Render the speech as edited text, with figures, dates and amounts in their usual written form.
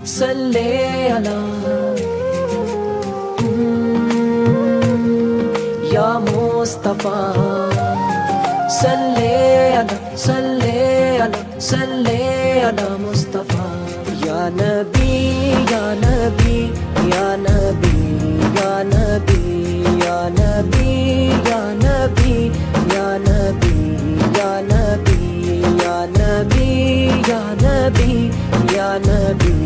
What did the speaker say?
صلی علی یا مصطفیٰ، صلی علی صلی علی صلی علی مصطفیٰ، یا نبی یا نبی یا نبی یا نبی یا نبی یا نبی یا نبی یا نبی یا نبی یا نبی یا نبی